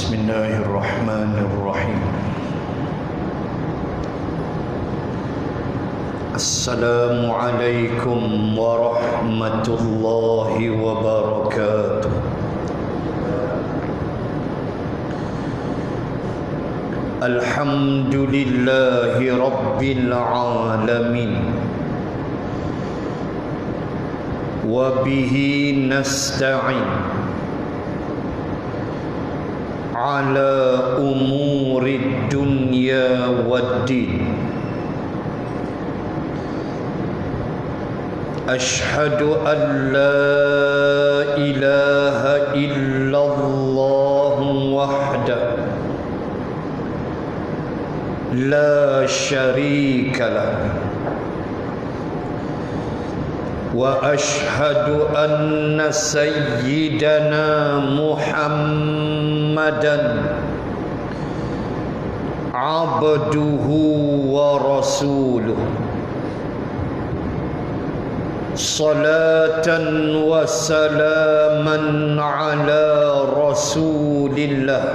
بسم الله الرحمن الرحيم. السلام عليكم ورحمة الله وبركاته. الحمد لله رب العالمين، وبه نستعين على أمور الدنيا والدين. أشهد أن لا إله إلا الله وحده لا شريك له، وأشهد أن سيدنا محمدًا عبده ورسوله، صلاة وسلاما على رسول الله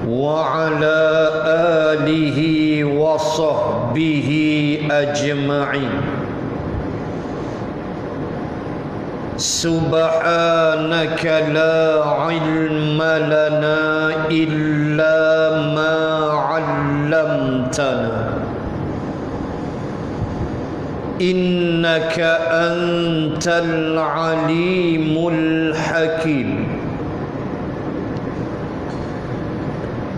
وعلى آله وصحبه أجمعين. سبحانك لا علم لنا إلا ما علمتنا، إنك أنت العليم الحكيم.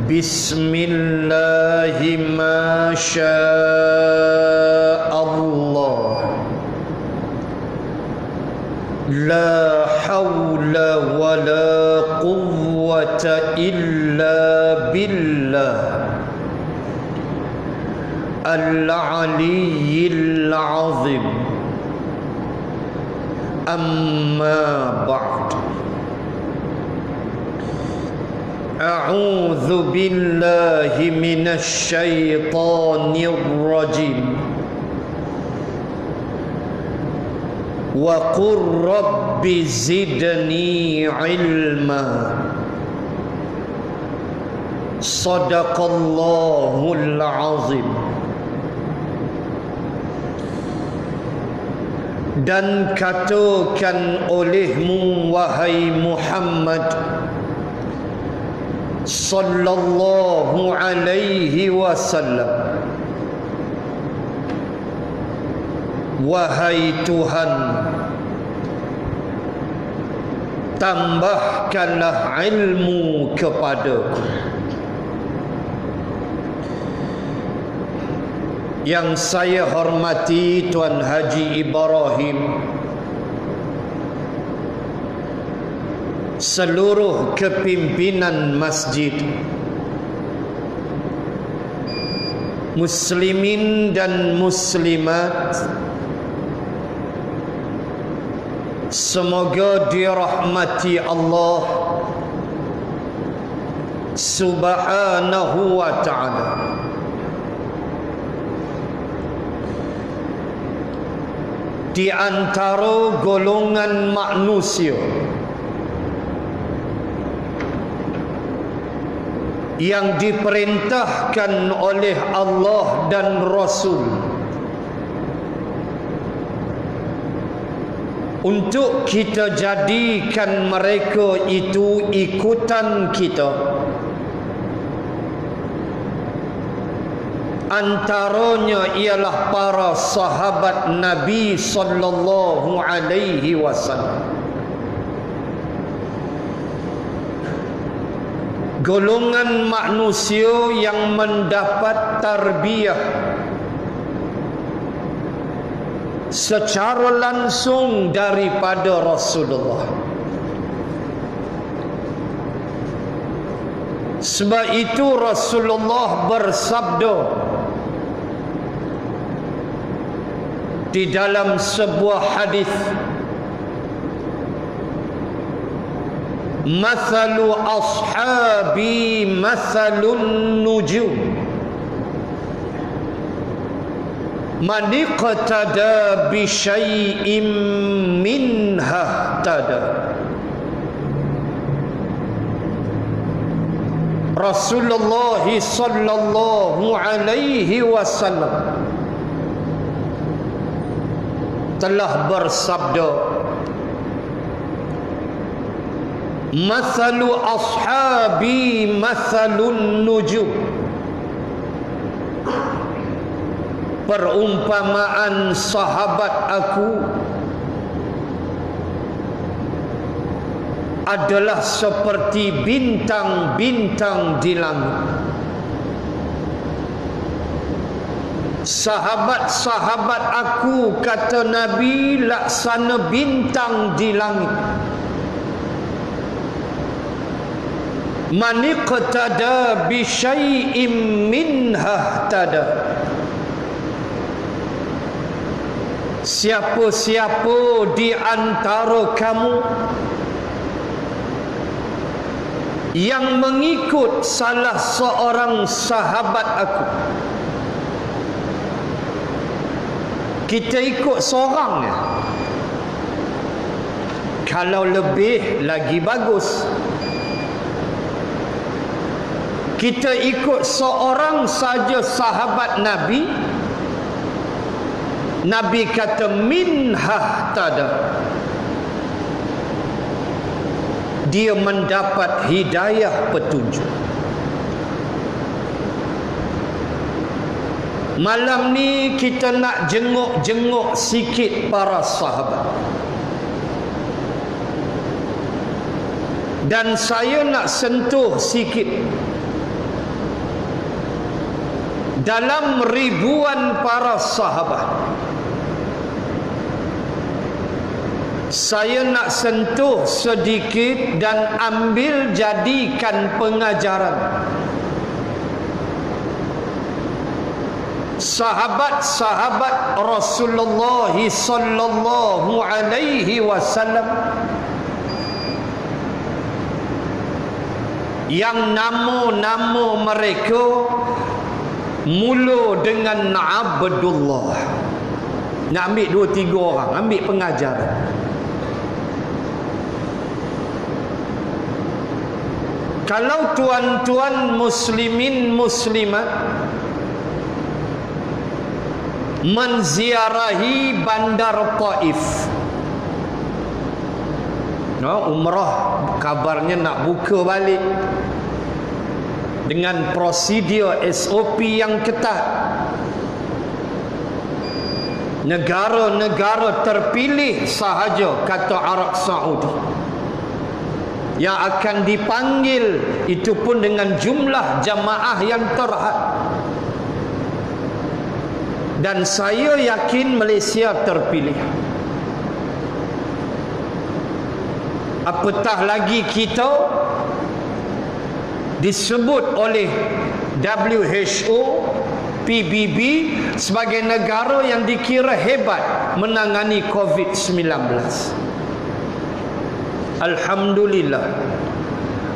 بسم الله ما شاء الله، لا حول ولا قوة إلا بالله العلي العظيم. أما بعد، أعوذ بالله من الشيطان الرجيم. وقل رب زدني علما. صدق الله العظيم. Dan katakan olehmu wahai Muhammad sallallahu alaihi wasallam, wahai Tuhan, tambahkanlah ilmu kepadaku. Yang saya hormati Tuan Haji Ibrahim, seluruh kepimpinan masjid, muslimin dan muslimat, semoga dirahmati Allah Subhanahu wa ta'ala. Di antara golongan manusia yang diperintahkan oleh Allah dan Rasul untuk kita jadikan mereka itu ikutan kita, antaranya ialah para sahabat Nabi sallallahu alaihi wasallam. Golongan manusia yang mendapat tarbiyah secara langsung daripada Rasulullah. Sebab itu Rasulullah bersabda di dalam sebuah hadis, "Mathalu ashabi mathalun nujum, man iqtada bi syai'in minha tada." Rasulullah sallallahu alaihi wasallam telah bersabda, "Mathalu ashabi mathalun nujum." Perumpamaan sahabat aku adalah seperti bintang-bintang di langit. Sahabat-sahabat aku, kata Nabi, laksana bintang di langit. Man iqtada bi syai'in minha ihtada. Siapa-siapa di antara kamu yang mengikut salah seorang sahabat aku, kita ikut seorang ya. Kalau lebih lagi bagus. Kita ikut seorang saja sahabat Nabi. Nabi kata minha tada. Dia mendapat hidayah petunjuk. Malam ni kita nak jenguk-jenguk sikit para sahabat. Dan saya nak sentuh sikit dalam ribuan para sahabat. Saya nak sentuh sedikit dan ambil jadikan pengajaran. Sahabat-sahabat Rasulullah sallallahu alaihi wasallam yang nama-nama mereka mula dengan Abdullah. Nak ambil 2-3 orang, ambil pengajaran. Kalau tuan-tuan muslimin muslimat menziarahi bandar Taif, umrah kabarnya nak buka balik dengan prosedur SOP yang ketat. Negara-negara terpilih sahaja, kata Arab Saudi, yang akan dipanggil, itu pun dengan jumlah jamaah yang terhad. Dan saya yakin Malaysia terpilih. Apatah lagi kita disebut oleh WHO, PBB sebagai negara yang dikira hebat menangani COVID-19. Alhamdulillah.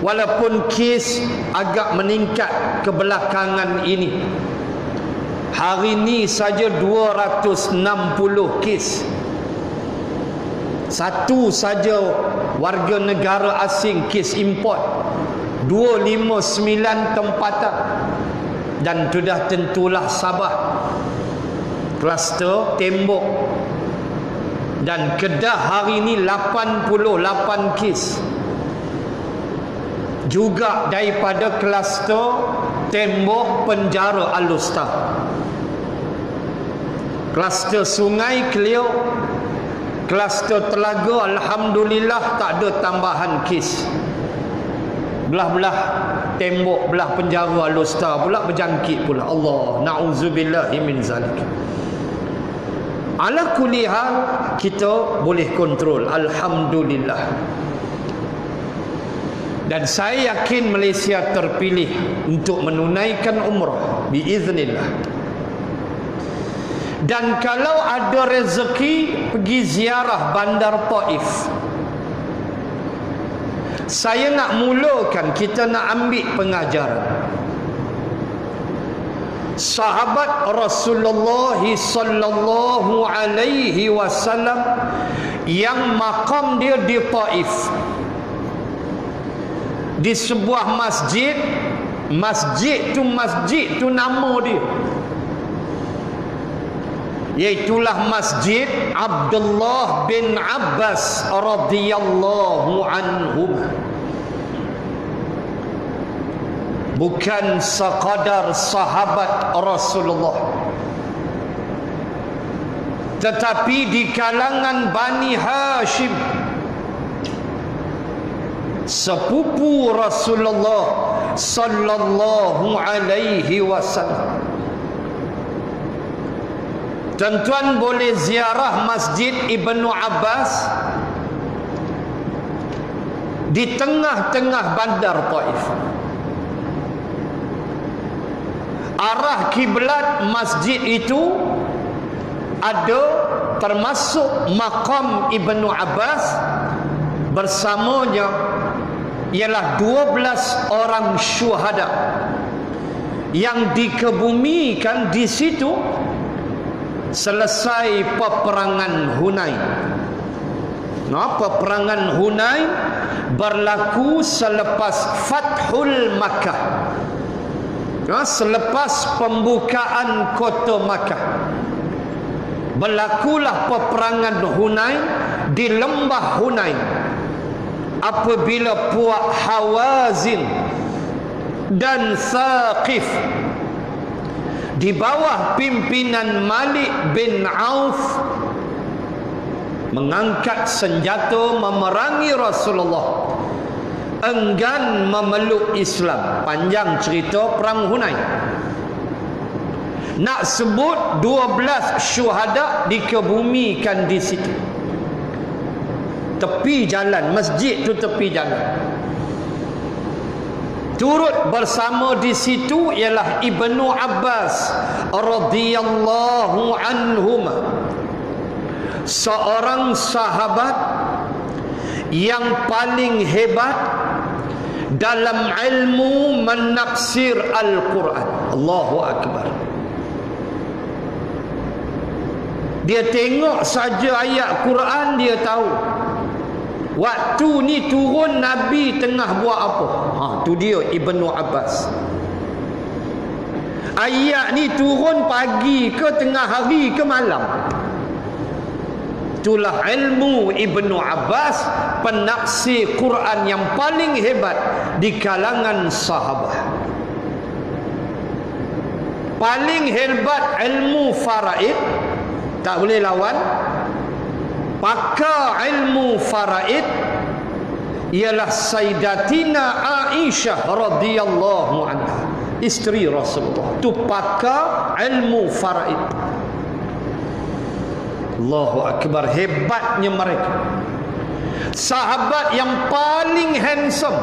Walaupun kes agak meningkat kebelakangan ini. Hari ini saja 260 kes. Satu saja warga negara asing kes import 259 tempatan. Dan sudah tentulah Sabah, kluster Tembok dan Kedah hari ini 88 kes. Juga daripada kluster Tembok penjara Al-Ustaz. Kluster Sungai clear. Kluster Telaga alhamdulillah tak ada tambahan kes. Belah-belah Tembok, belah penjara Al-Ustaz pula berjangkit pula. Allah, na'udzubillahi min zalik. Ala kulli hal, kita boleh kontrol, alhamdulillah. Dan saya yakin Malaysia terpilih untuk menunaikan umrah biiznillah. Dan kalau ada rezeki pergi ziarah bandar Taif, saya nak mulakan, kita nak ambil pengajaran. Sahabat Rasulullah sallallahu alaihi wasallam yang maqam dia di Taif, di sebuah masjid Masjid tu nama dia, iaitulah Masjid Abdullah bin Abbas radhiyallahu anhum. Bukan sekadar sahabat Rasulullah, tetapi di kalangan Bani Hashim, sepupu Rasulullah sallallahu alaihi wasallam. Tuan-tuan boleh ziarah Masjid Ibnu Abbas di tengah-tengah bandar Taif. Arah kiblat masjid itu ada termasuk makam Ibnu Abbas, bersamanya ialah 12 orang syuhada yang dikebumikan di situ selesai peperangan Hunain. Peperangan Hunain berlaku selepas Fathul Makkah, selepas pembukaan kota Makkah. Berlakulah peperangan Hunain di lembah Hunain apabila puak Hawazin dan Thaqif di bawah pimpinan Malik bin Auf mengangkat senjata memerangi Rasulullah, enggan memeluk Islam. Panjang cerita perang Hunain. Nak sebut 12 syuhada dikebumikan di situ, tepi jalan, masjid tu tepi jalan. Turut bersama di situ ialah Ibnu Abbas radhiyallahu anhum, seorang sahabat yang paling hebat dalam ilmu menafsir Al-Quran. Allahu Akbar. Dia tengok saja ayat Quran, dia tahu waktu ni turun Nabi tengah buat apa. Tu dia Ibnu Abbas. Ayat ni turun pagi ke tengah hari ke malam. Itulah ilmu Ibnu Abbas, penafsir Quran yang paling hebat di kalangan sahabat. Paling hebat ilmu faraid, tak boleh lawan. Pakar ilmu faraid ialah Sayyidatina Aisyah radhiyallahu anha, isteri Rasulullah. Tu pakar ilmu faraid. Allahu Akbar, hebatnya mereka. Sahabat yang paling handsome,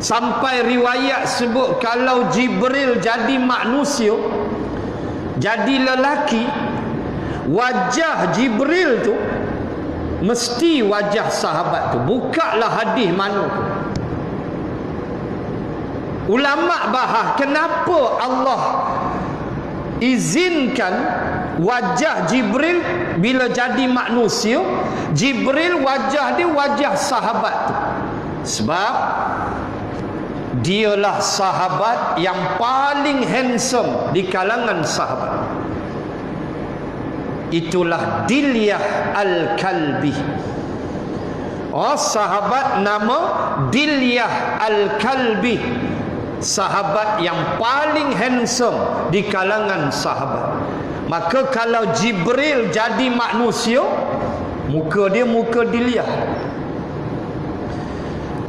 sampai riwayat sebut kalau Jibril jadi manusia, jadi lelaki, wajah Jibril tu mesti wajah sahabat tu. Bukalah hadis mana tu. Ulama bahas kenapa Allah izinkan wajah Jibril bila jadi manusia, Jibril wajah dia wajah sahabat tu. Sebab dialah sahabat yang paling handsome di kalangan sahabat. Itulah Dilyah Al-Kalbi. Sahabat nama Dilyah Al-Kalbi, sahabat yang paling handsome di kalangan sahabat. Maka kalau Jibril jadi manusia, muka dia muka Dilyah.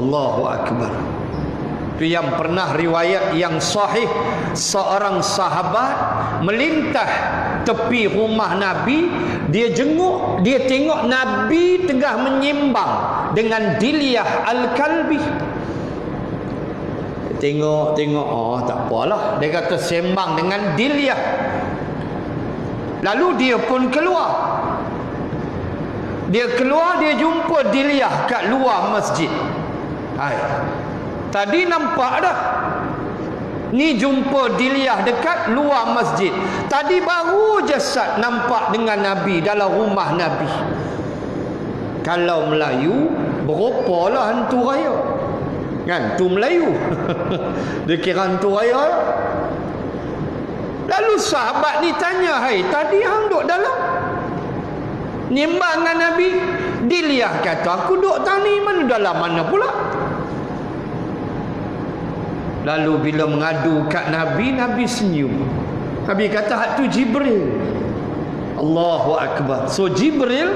Allahu Akbar. Itu yang pernah riwayat yang sahih, seorang sahabat melintah tepi rumah Nabi, dia jenguk, dia tengok Nabi tengah menyembang dengan Dilyah Al-Kalbi. Tengok, oh tak apalah, dia kata sembang dengan Dilyah. Lalu dia pun keluar. Dia jumpa Dilyah kat luar masjid. Tadi nampak dah, ni jumpa Dilyah dekat luar masjid. Tadi baru jasad nampak dengan Nabi dalam rumah Nabi. Kalau Melayu, berupalah hantu raya. Kan? Tu Melayu. Dia kira tu raya. Lalu sahabat ni tanya, hai, tadi hang duduk dalam nimbang dengan Nabi. Diliah kata, aku duduk tani, mana dalam mana pula. Lalu bila mengadu kat Nabi, Nabi senyum. Nabi kata, hak tu Jibril. Allahu Akbar. So Jibril,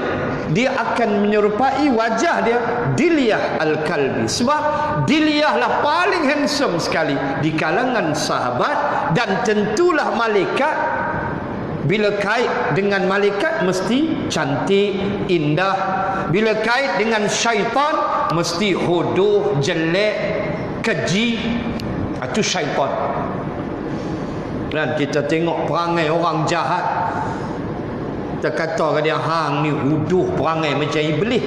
dia akan menyerupai wajah dia Dilyah Al-Kalbi. Sebab Dilyah lah paling handsome sekali di kalangan sahabat. Dan tentulah malaikat, bila kait dengan malaikat mesti cantik, indah. Bila kait dengan syaitan mesti hodoh, jelek, keji. Itu syaitan. Dan kita tengok perangai orang jahat, kita kata ke dia, hang ni huduh perangai macam iblis.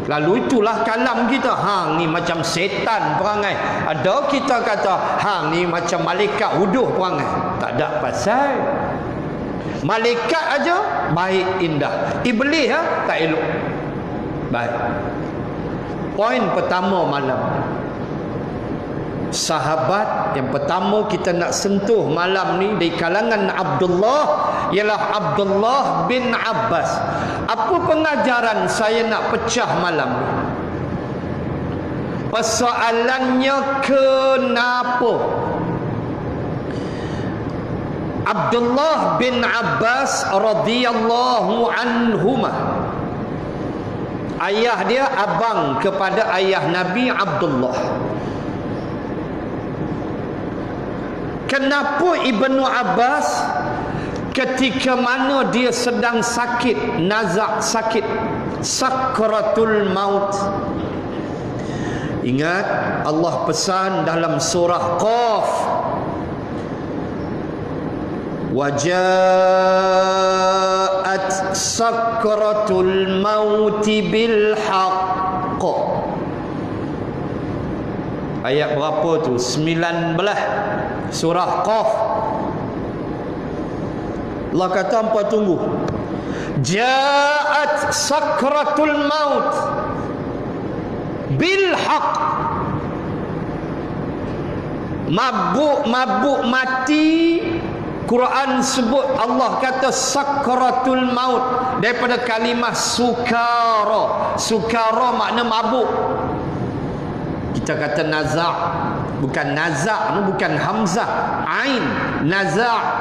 Lalu itulah kalam kita, hang ni macam setan perangai. Ada kita kata, hang ni macam malaikat huduh perangai. Tak ada pasal. Malaikat aja baik, indah. Iblis tak elok. Baik. Poin pertama malam. Sahabat yang pertama kita nak sentuh malam ni di kalangan Abdullah ialah Abdullah bin Abbas. Apa pengajaran saya nak pecah malam ni? Persoalannya, kenapa Abdullah bin Abbas radhiyallahu anhuma, ayah dia abang kepada ayah Nabi Abdullah, kenapa Ibnu Abbas ketika mana dia sedang sakit, nazak sakit, sakratul maut. Ingat Allah pesan dalam surah Qaf, wajaat sakratul maut bil haqq. Ayat berapa tu? 19 surah Qaf. Allah kata, apa tunggu? Ja'at sakratul maut bil haqq. Mabuk mati, Quran sebut, Allah kata sakratul maut daripada kalimah sukara. Sukara makna mabuk. Kita kata nazak, bukan nazak, bukan hamzah, ain, nazak.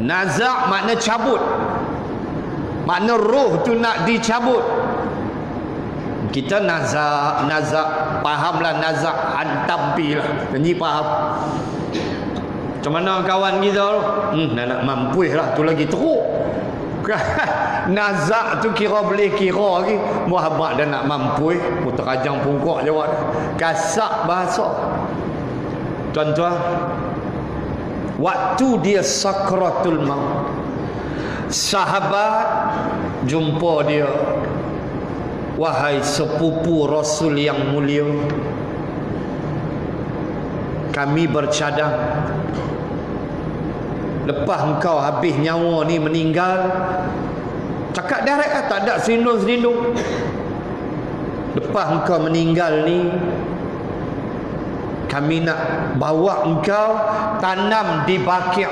Nazak makna cabut, makna roh tu nak dicabut. Kita nazak, fahamlah nazak, hantam pi lah. Ni faham. Macam mana kawan kita tu? Nak mampu lah, tu lagi teruk. Nazak tu kira boleh kira lagi. Muhammad dah nak mampu, terajang pungkok jawab. Kasak bahasa. Tuan-tuan, waktu dia sakratul maut, sahabat jumpa dia, wahai sepupu Rasul yang mulia, kami bercadang, lepas engkau habis nyawa ni, meninggal, cakap direct lah, tak ada selindung-selindung. Lepas engkau meninggal ni, kami nak bawa engkau tanam di Baqi',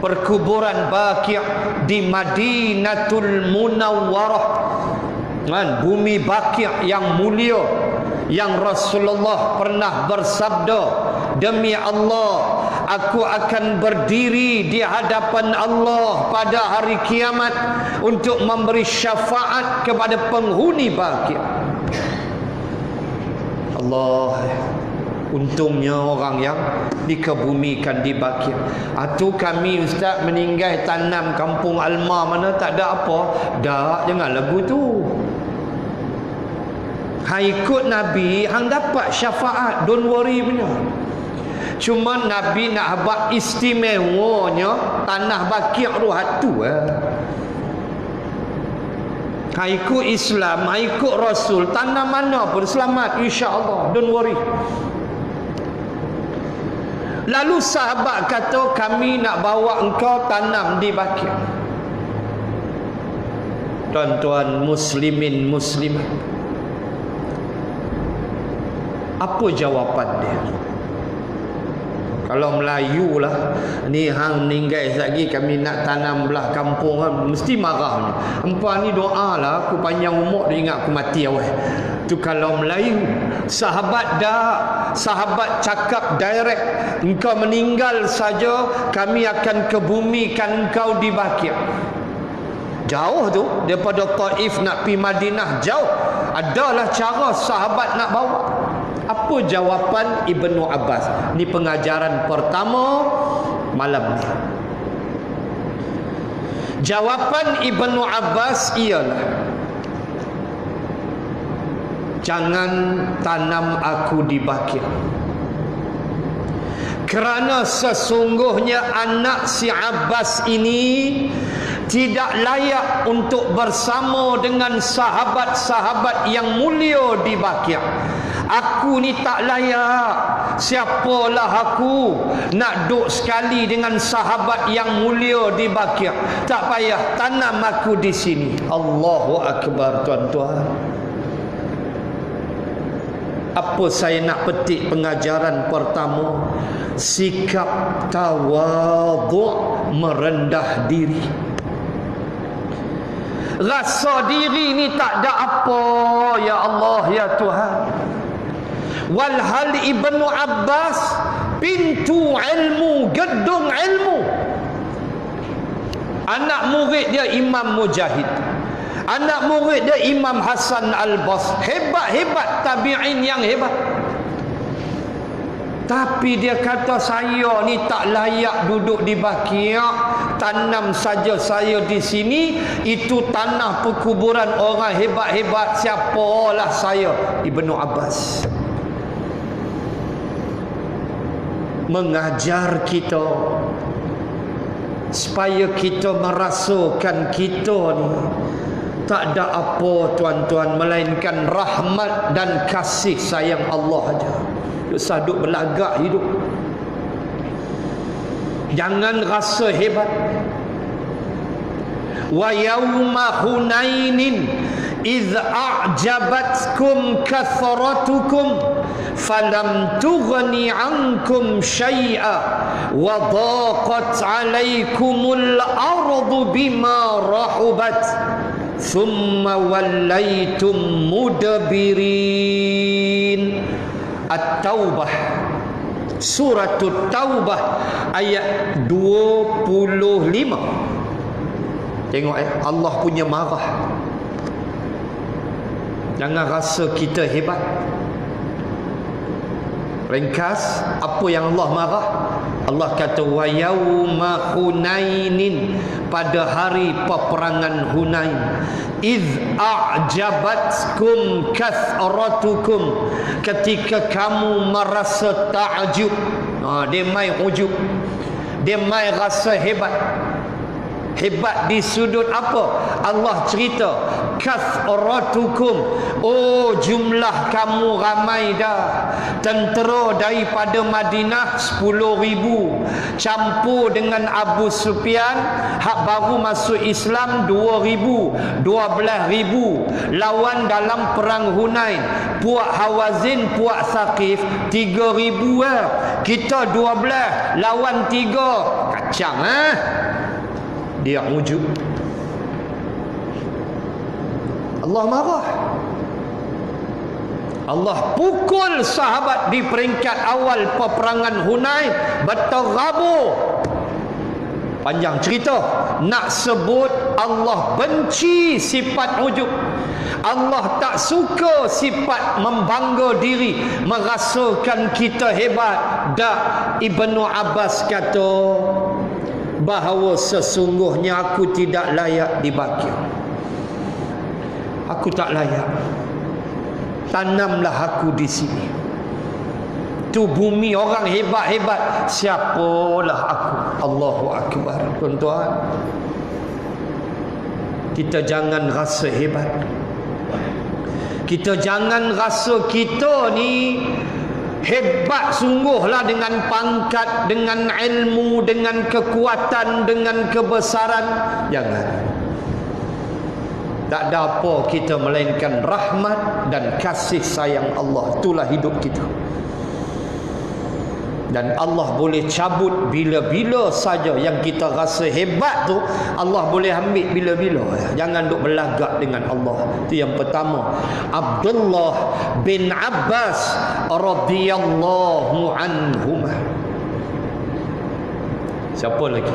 perkuburan Baqi' di Madinatul Munawwarah, bumi Baqi' yang mulia, yang Rasulullah pernah bersabda, demi Allah, aku akan berdiri di hadapan Allah pada hari kiamat untuk memberi syafaat kepada penghuni Baqi'. Allah, untungnya orang yang dikebumikan di Baqi'. Atau kami ustaz meninggal tanam kampung Alma mana, tak ada apa. Dak, jangan lagu tu. Hang ikut Nabi, hang dapat syafaat, don't worry punya. Cuma Nabi nak buat istimewanya tanah Baqi' tu hatu. Hang ikut Islam, hang ikut Rasul, tanah mana pun selamat insya-Allah, don't worry. Lalu sahabat kata, kami nak bawa engkau tanam di Baqi'. Tuan-tuan muslimin muslimat, Apa jawapan dia? Kalau Melayu lah, ni hang ninggai lagi kami nak tanam belah kampung kan, mesti marah ni. Empa ni doa lah aku panjang umur, dia ingat aku mati awal. Tu kalau Melayu. Sahabat sahabat cakap direct, engkau meninggal saja kami akan kebumikan engkau di Baqi'. Jauh tu daripada Taif nak pergi Madinah, jauh. Adalah cara sahabat nak bawa. Apa jawapan Ibnu Abbas? Ni pengajaran pertama malam ni. Jawapan Ibnu Abbas ialah, jangan tanam aku di Baqi'. Kerana sesungguhnya anak si Abbas ini tidak layak untuk bersama dengan sahabat-sahabat yang mulia di Baqi'. Aku ni tak layak. Siapalah aku nak duduk sekali dengan sahabat yang mulia di Baqi'. Tak payah, tanam aku di sini. Allahu Akbar, tuan-tuan. Apa saya nak petik pengajaran pertama? Sikap tawadhu', merendah diri. Rasa diri ni tak ada apa, ya Allah, ya Tuhan. Walhal Ibnu Abbas pintu ilmu, gedung ilmu. Anak murid dia Imam Mujahid, anak murid dia Imam Hasan Al-Basri. Hebat-hebat tabi'in yang hebat. Tapi dia kata, saya ni tak layak duduk di Baqi'. Tanam saja saya di sini. Itu tanah perkuburan orang hebat-hebat. Siapalah saya? Ibnu Abbas mengajar kita supaya kita merasakan kita ni tak ada apa, tuan-tuan, melainkan rahmat dan kasih sayang Allah aja. Saduk belagak hidup. Jangan rasa hebat. Wa yauma Hunainin idh a'jabatkum kathratukum falam tughni ankum syai'a wa dhaqat 'alaikumul ardu bima rahubat thumma wallaitum mudbirin. At-Taubah, Surah At-Taubah ayat 25. Tengok Allah punya marah. Jangan rasa kita hebat. Ringkas, apa yang Allah marah? Allah kata wa yauma Hunainin, pada hari peperangan Hunain, iz a'jabatkum kathratukum, ketika kamu merasa ta'jub. Dia mai ujub, dia mai rasa hebat. Hebat di sudut apa? Allah cerita kathratukum, oh jumlah kamu ramai dah. Tentera daripada Madinah 10,000 campur dengan Abu Sufyan hak baru masuk Islam 2,000, 12,000 lawan dalam perang Hunain. Puak Hawazin, puak Thaqif 3,000 kita 12 lawan 3. Kacang dia wujud. Allah marah. Allah pukul sahabat di peringkat awal peperangan Hunain, berterabur. Panjang cerita. Nak sebut Allah benci sifat wujud. Allah tak suka sifat membangga diri, merasakan kita hebat. Dak, Ibnu Abbas kata bahawa sesungguhnya aku tidak layak di Baqi'. Aku tak layak. Tanamlah aku di sini. Tu bumi orang hebat-hebat. Siapalah aku? Allahu Akbar. Tuan-tuan, kita jangan rasa hebat. Kita jangan rasa kita ni hebat sungguhlah dengan pangkat, dengan ilmu, dengan kekuatan, dengan kebesaran. Jangan. Tak ada apa kita melainkan rahmat dan kasih sayang Allah. Itulah hidup kita. Dan Allah boleh cabut bila-bila saja. Yang kita rasa hebat tu, Allah boleh ambil bila-bila. Jangan duk belagak dengan Allah. Itu yang pertama. Abdullah bin Abbas radhiyallahu anhumah. Siapa lagi?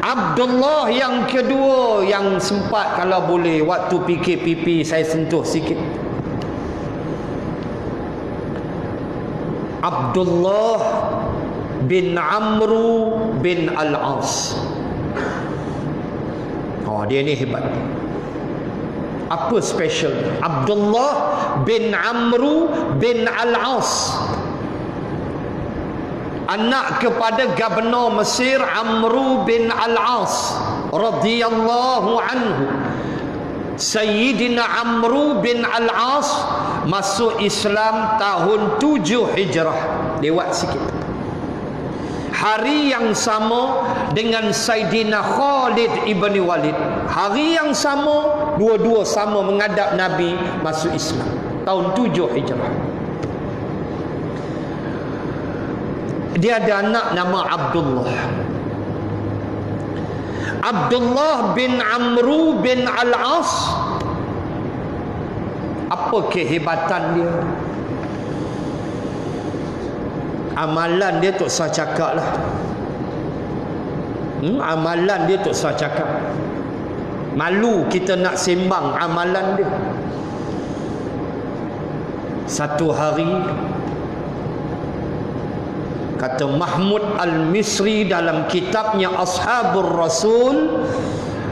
Abdullah yang kedua, yang sempat kalau boleh waktu PKPP saya sentuh sikit. Abdullah bin Amru bin Al-As. Oh, dia ni hebat. Apa special? Abdullah bin Amru bin Al-As, anak kepada Gubernur Mesir Amru bin Al-As radhiyallahu anhu. Sayyidina Amru bin Al-As masuk Islam tahun 7 Hijrah. Lewat sikit. Hari yang sama dengan Sayyidina Khalid ibn Walid. Hari yang sama, dua-dua sama menghadap Nabi masuk Islam tahun 7 Hijrah. Dia ada anak nama Abdullah. Abdullah bin Amru bin Al-As. Apa kehebatan dia? Amalan dia tak usah cakap lah. Amalan dia tak usah cakap. Malu kita nak sembang amalan dia. Satu hari, kata Mahmud Al-Misri dalam kitabnya Ashabur Rasul,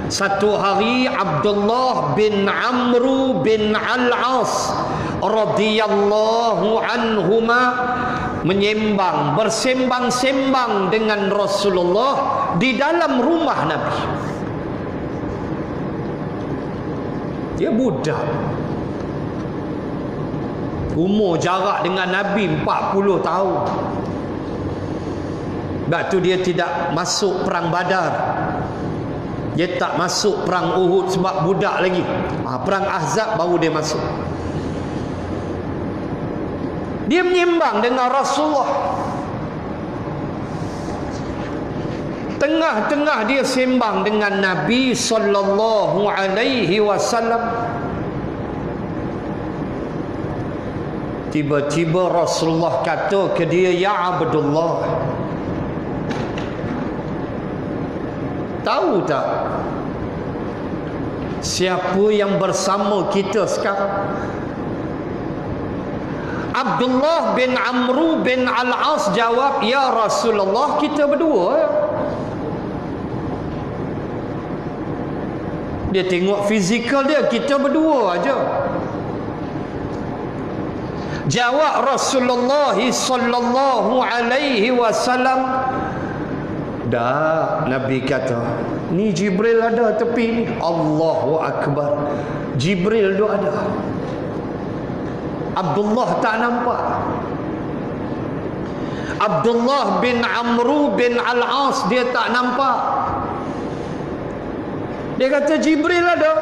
satu hari Abdullah bin Amru bin Al-As radhiyallahu anhuma menyembang, bersembang-sembang dengan Rasulullah di dalam rumah Nabi. Dia budak, umur jarak dengan Nabi 40 tahun. Sebab tu dia tidak masuk perang Badar. Dia tak masuk perang Uhud sebab budak lagi. Perang Ahzab baru dia masuk. Dia menyembang dengan Rasulullah. Tengah-tengah dia sembang dengan Nabi sallallahu alaihi wasallam. Tiba-tiba Rasulullah kata ke dia, "Ya Abdullah, tahu tak siapa yang bersama kita sekarang?" Abdullah bin Amru bin Al-As jawab, "Ya Rasulullah, kita berdua." Dia tengok fizikal dia, kita berdua aja. Jawab Rasulullah sallallahu alaihi wasallam, "Dah." Nabi kata, "Ni Jibril ada tepi ni." Allahu Akbar. Jibril tu ada. Abdullah tak nampak. Abdullah bin Amru bin Al-As dia tak nampak. Dia kata, "Jibril ada."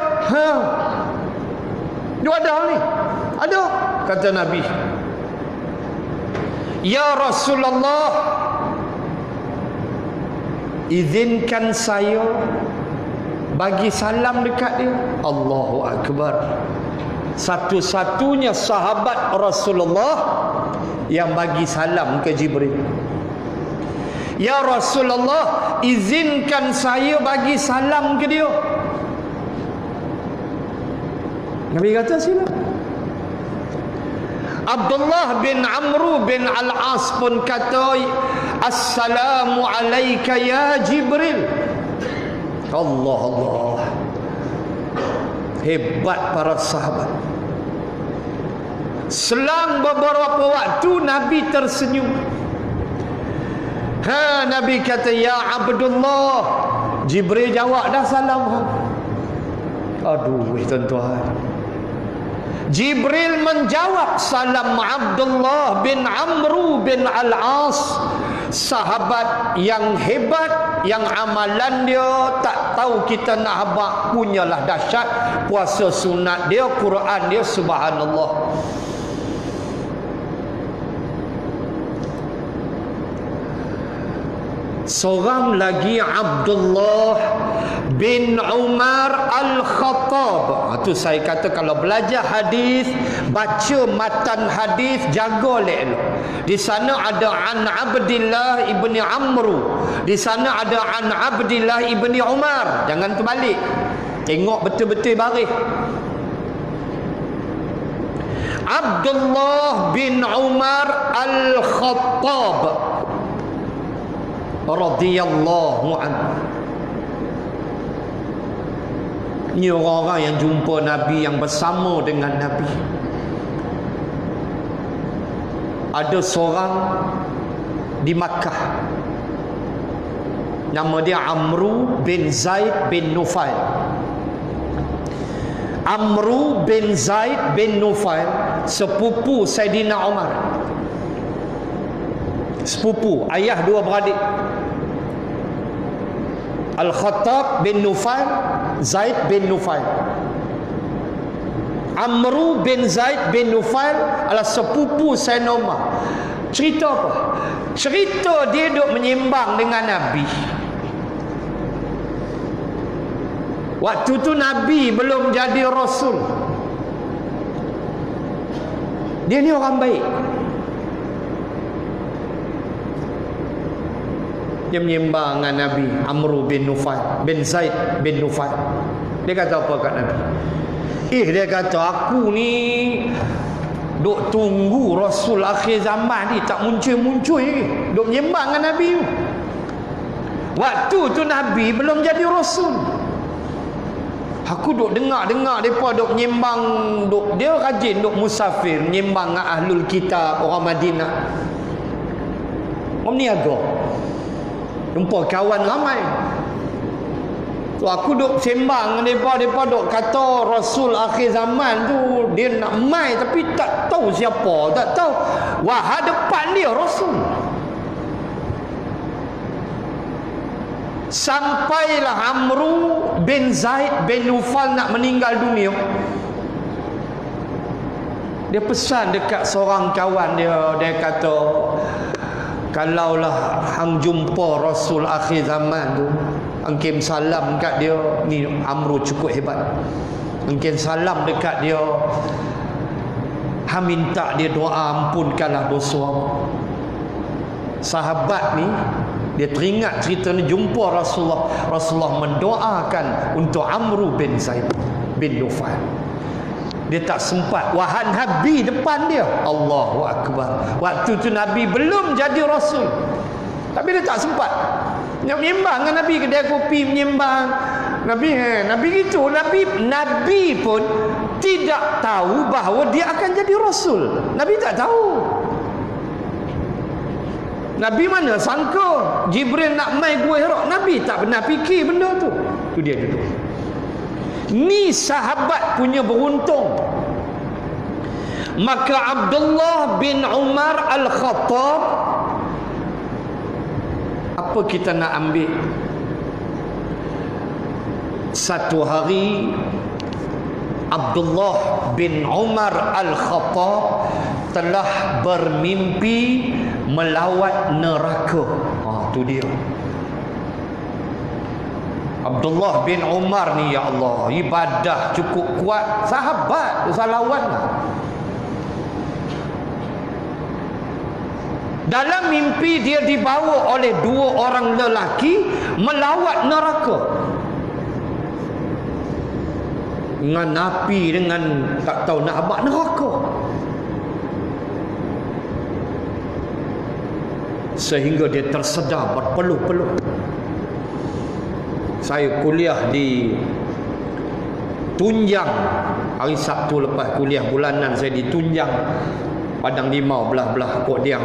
Dia ada ni. Ada. Kata Nabi, "Ya Rasulullah, izinkan saya bagi salam dekat dia." Allahu Akbar. Satu-satunya sahabat Rasulullah yang bagi salam ke Jibril. "Ya Rasulullah, izinkan saya bagi salam ke dia." Nabi kata, "Sila." Abdullah bin Amru bin Al-As pun kata, "Assalamu alayka ya Jibril." Allah Allah. Hebat para sahabat. Selang beberapa waktu Nabi tersenyum. Nabi kata, "Ya Abdullah." Jibril jawab dah salam. Aduh tuan-tuan. Jibril menjawab salam Abdullah bin Amru bin Al-As, sahabat yang hebat, yang amalan dia tak tahu kita nak habaq, punyalah dahsyat. Puasa sunat dia, Quran dia, subhanallah. Seorang lagi Abdullah bin Umar Al-Khattab. Itu saya kata kalau belajar hadis, baca matan hadis, jaga elok. Di sana ada an Abdillah ibni Amru, di sana ada an Abdillah ibni Umar. Jangan terbalik. Tengok betul-betul baris. Abdullah bin Umar Al-Khattab radhiyallahu anhu. Ini orang-orang yang jumpa Nabi, yang bersama dengan Nabi. Ada seorang di Makkah, nama dia Amru bin Zaid bin Nufail. Amru bin Zaid bin Nufail sepupu Saidina Umar. Sepupu, ayah dua beradik. Al-Khattab bin Nufail, Zaid bin Nufail. Amru bin Zaid bin Nufail adalah sepupu Sayyidina Umar. Cerita apa? Cerita dia duk menyimbang dengan Nabi. Waktu tu Nabi belum jadi Rasul. Dia ni orang baik. Dia menyimbang dengan Nabi. Amru bin Nufail bin Zaid bin Nufail. Dia kata apa kat Nabi? Dia kata, aku ni duk tunggu Rasul akhir zaman ni tak muncul-muncul lagi. Duk menyimbang dengan Nabi. Waktu tu Nabi belum jadi Rasul. Aku duk dengar mereka duk menyimbang, dia rajin duk musafir, menyimbang dengan ahlul kitab, orang Madinah. Orang niaga. Jumpa kawan ramai. Tu aku duk sembang dengan mereka duk kata Rasul akhir zaman tu dia nak mai tapi tak tahu siapa, tak tahu. Wah, depan dia Rasul. Sampailah Amru bin Zaid bin Nufail nak meninggal dunia. Dia pesan dekat seorang kawan dia, dia kata, kalaulah hang jumpa Rasul akhir zaman tu, engkim salam dekat dia. Ni Amru cukup hebat. Engkim salam dekat dia, hang minta dia doa ampunkanlah dosa. Sahabat ni dia teringat cerita ni, jumpa Rasulullah. Rasulullah mendoakan untuk Amru bin Zaid bin Nufail. Dia tak sempat. Wahan Nabi depan dia. Allahu Akbar. Waktu tu Nabi belum jadi Rasul. Tapi dia tak sempat. Nak menyembang dengan Nabi, kedai kopi menyembang. Nabi gitu. Nabi pun tidak tahu bahawa dia akan jadi Rasul. Nabi tak tahu. Nabi mana sangka Jibril nak mai Gua Hira. Nabi tak pernah fikir benda tu. Tu dia duduk. Ni sahabat punya beruntung. Maka Abdullah bin Umar Al-Khattab, apa kita nak ambil? Satu hari Abdullah bin Umar Al-Khattab telah bermimpi melawat neraka. Tu dia. Abdullah bin Umar ni, ya Allah, ibadah cukup kuat, sahabat salawan. Dalam mimpi dia dibawa oleh dua orang lelaki melawat neraka. Dengan api, dengan tak tahu nak habaq neraka. Sehingga dia tersedar berpeluh-peluh. Saya kuliah di Tunjang hari Sabtu lepas, kuliah bulanan saya di Tunjang, Padang Limau, belah-belah Kok Diang.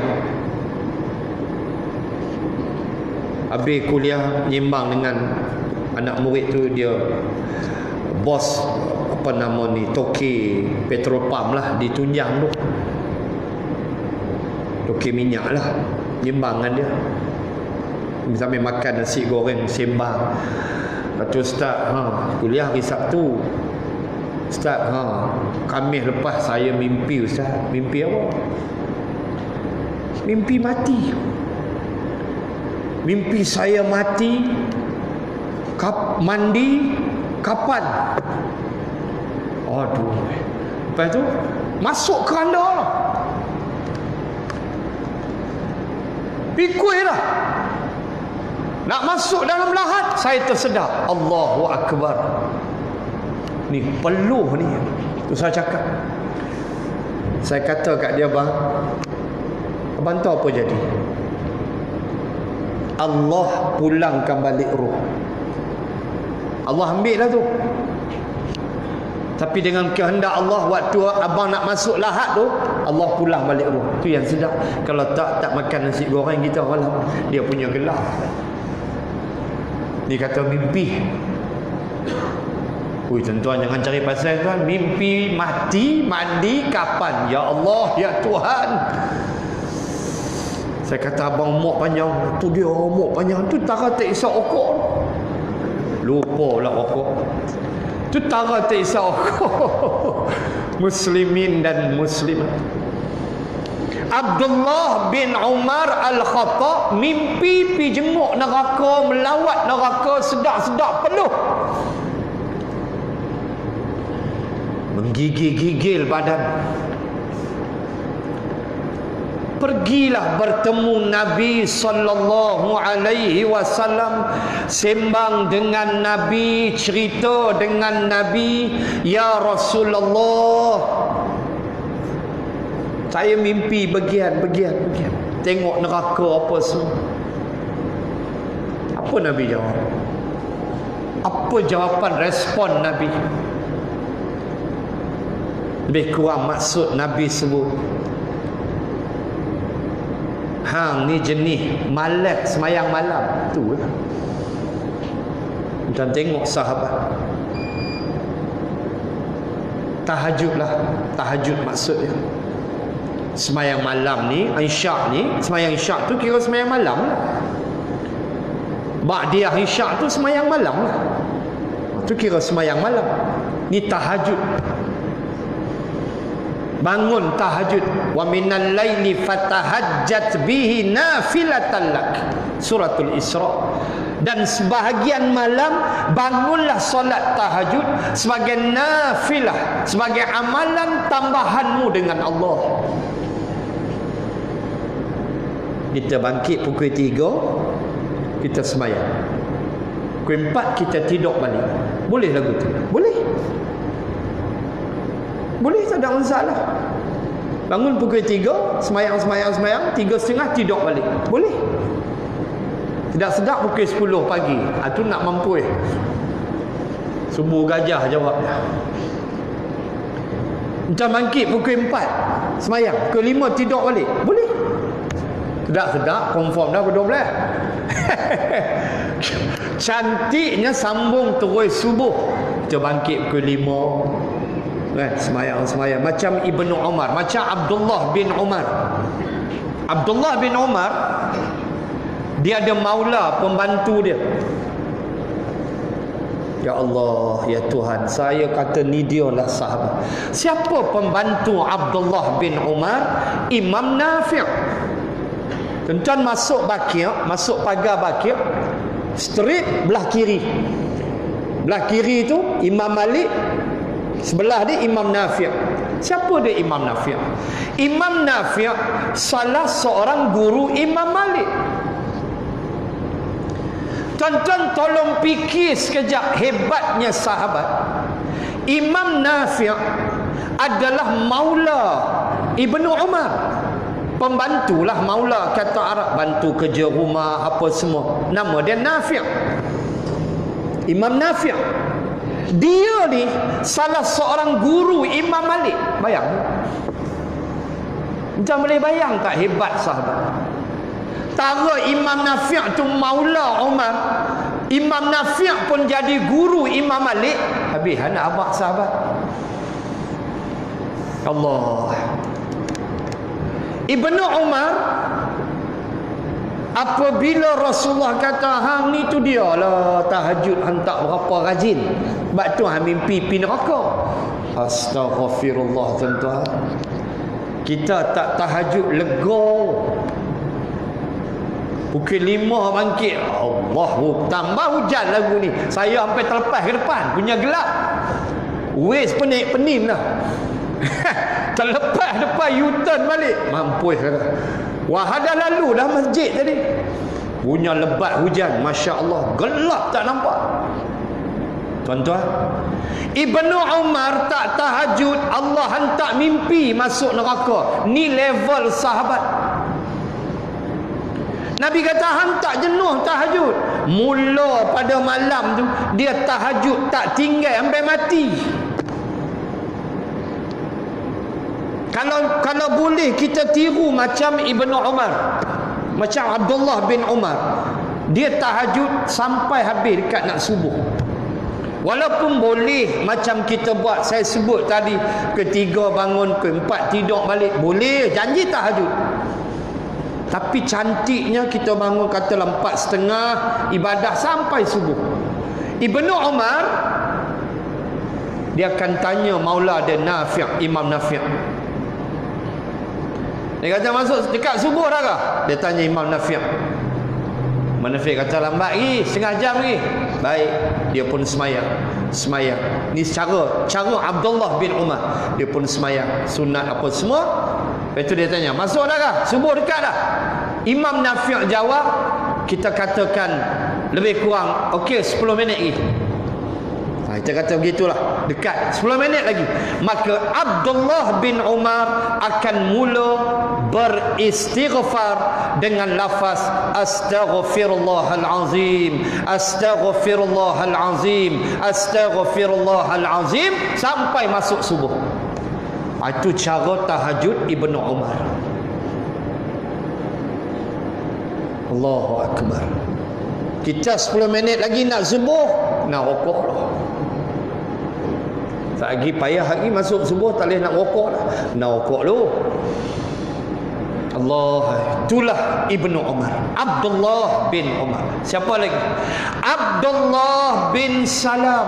Habis kuliah nyimbang dengan anak murid tu, dia bos apa nama ni, toki petrol pump lah di Tunjang tu, toki minyak lah, nyimbang dengan dia. sambil makan nasi goreng sembang. Lepas tu Ustaz, kuliah hari Sabtu. Ustaz, Khamis lepas saya mimpi Ustaz. Mimpi apa? Mimpi mati. Mimpi saya mati. Mandi kapan? Aduh. Lepas tu masuk keranda. Pikul lah. Nak masuk dalam lahat, saya tersedar. Allahu Akbar. Ni peluh ni. Tu saya cakap. Saya kata kat dia, bang, abang tahu apa jadi? Allah pulangkan balik roh. Allah ambil lah tu. Tapi dengan kehendak Allah, waktu abang nak masuk lahat tu, Allah pulang balik roh. Tu yang sedap. Kalau tak makan nasi goreng kita malam, dia punya gelap. Ni kata mimpi. Ui, tuan-tuan jangan cari pasal tuan. Mimpi mati, mandi kapan? Ya Allah, ya Tuhan. Saya kata abang umur panjang. Tu dia umur panjang. Tu tara tak isap okok. Lupa pula okok. Tu tara tak isap okok. Muslimin dan muslimat. Abdullah bin Umar Al-Khattab mimpi pi jemuk neraka, melawat neraka, sedap-sedap penuh. Menggigil-gigil badan. Pergilah bertemu Nabi sallallahu alaihi wasallam, sembang dengan Nabi, cerita dengan Nabi, ya Rasulullah, saya mimpi bagian. Tengok neraka apa semua. Apa Nabi jawab? Apa jawapan respon Nabi? Lebih kurang maksud Nabi sebut, hang ni jenis malas semayang malam tu lah. Dan tengok sahabat tahajud maksudnya. Semayang malam ni, isyak ni, semayang isyak tu kira semayang malam lah. Ba'diyah isyak tu semayang malam lah. Tu kira semayang malam. Ni tahajud. Bangun tahajud. Wa minal laili fatahajjat bihi nafilatan lak. Suratul Isra. Dan sebahagian malam bangunlah solat tahajud sebagai nafilah, sebagai amalan tambahanmu dengan Allah. Kita bangkit pukul 3, kita semayang. Pukul 4 kita tidur balik. Boleh lagu tu? Boleh. Boleh, tak ada masalah. Bangun pukul 3, semayang, 3:30 tidur balik. Boleh. Tidak sedap pukul 10 pagi. Itu nak mampu subuh gajah jawabnya. Macam bangkit pukul 4, semayang, pukul 5 tidur balik. Boleh. Tidak sedap, confirm dah pukul 12. Cantiknya sambung terus subuh. Kita bangkit pukul 5. Semayang. Macam Ibnu Umar, macam Abdullah bin Umar. Abdullah bin Umar, dia ada maula, pembantu dia. Ya Allah, ya Tuhan, saya kata ni dia lah sahabat. Siapa pembantu Abdullah bin Umar? Imam Nafi'. Tuan-tuan masuk Baqi', masuk pagar Baqi', straight belah kiri. Belah kiri tu Imam Malik, sebelah dia Imam Nafi'. Siapa dia Imam Nafi'? Imam Nafi' salah seorang guru Imam Malik. Tuan-tuan tolong fikir sekejap hebatnya sahabat. Imam Nafi' adalah maula Ibnu Umar. Pembantulah maula kata Arab, bantu kerja rumah apa semua. Nama dia Nafi'. Imam Nafi'. Dia ni salah seorang guru Imam Malik. Bayang. Macam boleh bayang tak hebat sahabat? Tara Imam Nafi' tu maula Umar, Imam Nafi' pun jadi guru Imam Malik. Habis anak abang sahabat. Allah. Ibnu Umar Apabila Rasulullah kata hang ni tu dia lah tahajud hang tak berapa rajin, sebab tu hang mimpi pi neraka. Astaghfirullah tuan-tuan. Kita tak tahajud lega. Pukul 5 bangkit, Allah tambah hujan lagu ni. Saya sampai terlepas ke depan, punya gelap. Wes pening-pening lah. Terlepas depan U-turn balik. Mampus kata. Wah, dah lalu dah masjid tadi. Punya lebat hujan, Masya Allah. Gelap tak nampak. Tuan-tuan, Ibnu Umar tak tahajud, Allah hantar mimpi masuk neraka. Ni level sahabat. Nabi kata hang tak jenuh tahajud. Mula pada malam tu dia tahajud tak tinggal sampai mati. Kalau boleh kita tiru macam Ibnu Umar, macam Abdullah bin Umar, dia tahajud sampai habis dekat nak subuh. Walaupun boleh macam kita buat, saya sebut tadi, ketiga bangun, keempat tidur balik, boleh janji tahajud. Tapi cantiknya kita bangun katalah 4:30, ibadah sampai subuh. Ibnu Umar, dia akan tanya maula dia Nafi', Imam Nafi'. Dia kata masuk dekat subuh dah kah? Dia tanya Imam Nafi'. Imam Nafi' kata lambat lagi, setengah jam lagi. Baik, dia pun semayang. Ni cara Abdullah bin Umar. Dia pun semayang sunat apa semua. Lepas tu dia tanya, masuk dah kah? Subuh dekat dah? Imam Nafi' jawab, kita katakan lebih kurang okey 10 minit lagi. Kita kata begitulah, dekat 10 minit lagi. Maka Abdullah bin Umar akan mula beristighfar dengan lafaz astaghfirullahal azim, astaghfirullahal azim, astaghfirullahal azim sampai masuk subuh. Itu cara tahajud Ibnu Umar. Allahu Akbar. Kita 10 minit lagi nak subuh, nak rokok lah. Tak lagi payah lagi masuk subuh, tak boleh nak rokok dah. Nak rokok dulu. Allah, itulah Ibnu Umar. Abdullah bin Umar. Siapa lagi? Abdullah bin Salam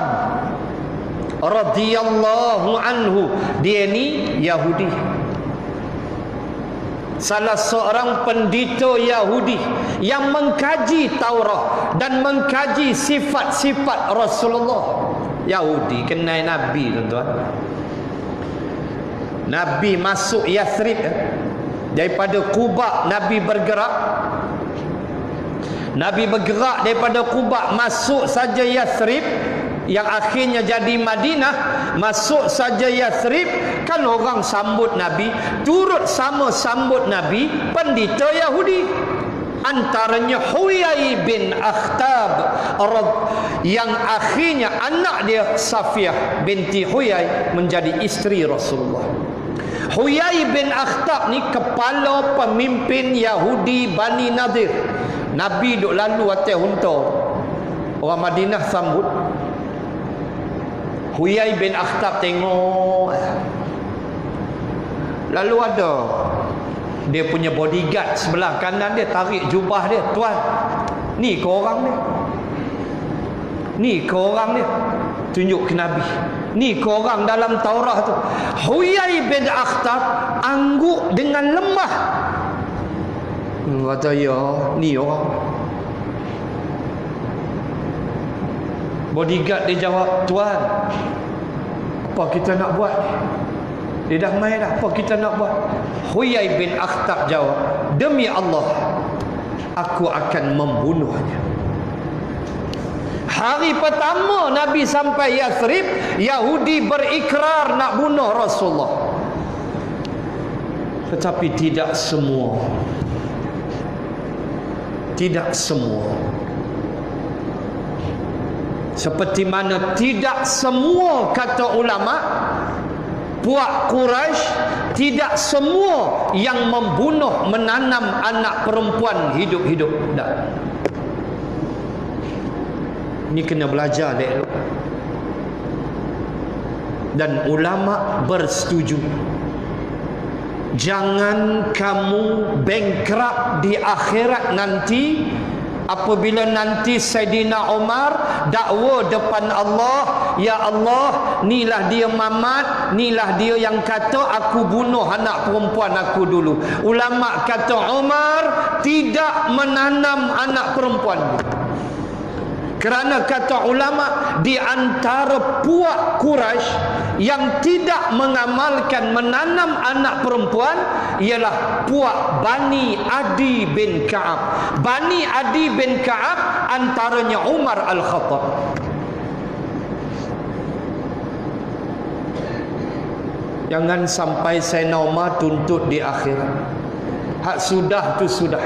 radhiyallahu anhu. Dia ni Yahudi. Salah seorang pendeta Yahudi yang mengkaji Taurat dan mengkaji sifat-sifat Rasulullah. Yahudi kenal Nabi, tuan-tuan. Nabi masuk Yathrib, daripada Quba Nabi bergerak. Nabi bergerak daripada Quba, masuk saja Yathrib yang akhirnya jadi Madinah. Masuk saja Yathrib, kan orang sambut Nabi, turut sama sambut Nabi pendeta Yahudi. Antaranya Huyai bin Akhtab yang akhirnya anak dia Safiyah binti Huyai menjadi isteri Rasulullah. Huyai bin Akhtab ni kepala pemimpin Yahudi Bani Nadir. Nabi duk lalu atas unta, orang Madinah sambut. Huyai bin Akhtab tengok, lalu ada dia punya bodyguard sebelah kanan dia tarik jubah dia, tuan, ni ke orang dia, ni ke orang dia, tunjuk ke Nabi, ni ke orang dalam Taurah tu. Huyai bin Akhtab angguk dengan lemah, kata ya, ni orang. Bodyguard dia jawab, tuan, apa kita nak buat? Dia dah main dah, apa kita nak buat? Huyai bin Akhtab jawab, demi Allah, aku akan membunuhnya. Hari pertama Nabi sampai Yathrib, Yahudi berikrar nak bunuh Rasulullah. Tetapi tidak semua. Tidak semua. Seperti mana tidak semua, kata ulama, puak Quraisy, tidak semua yang membunuh, menanam anak perempuan hidup-hidup. Tak. Ini kena belajar dek. Dan ulama bersetuju. jangan kamu bankrupt di akhirat nanti apabila nanti Saidina Umar dakwa depan Allah, ya Allah, nilah dia mamat, nilah dia yang kata aku bunuh anak perempuan aku dulu. Ulama kata Umar tidak menanam anak perempuan. Kerana kata ulama, di antara puak Quraisy yang tidak mengamalkan menanam anak perempuan ialah puak Bani Adi bin Ka'ab. Bani Adi bin Ka'ab antaranya Umar Al-Khattab. Jangan sampai Sayyidina Umar tuntut di akhirat. Hak sudah tu sudah.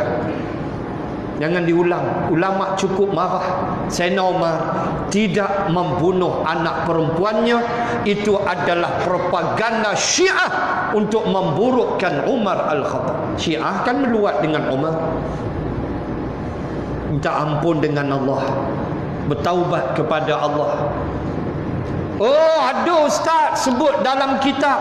Jangan diulang. Ulama cukup marah. Sayyidina Umar tidak membunuh anak perempuannya. Itu adalah propaganda Syiah untuk memburukkan Umar Al-Khattab. Syiah kan meluat dengan Umar. Minta ampun dengan Allah, bertaubat kepada Allah. Oh, ada ustaz sebut dalam kitab.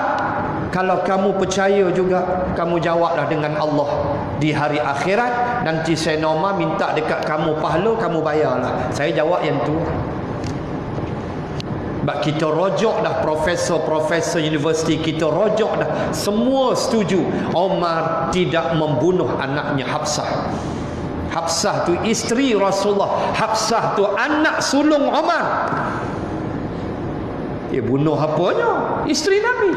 Kalau kamu percaya juga, kamu jawablah dengan Allah di hari akhirat. Nanti Sayyidina Umar minta dekat kamu pahala, kamu bayarlah. Saya jawab yang tu. Sebab kita rojok dah, profesor-profesor universiti kita rojok dah, semua setuju Umar tidak membunuh anaknya Hafsah. Hafsah tu isteri Rasulullah, Hafsah tu anak sulung Umar. Dia bunuh apanya? Isteri Nabi.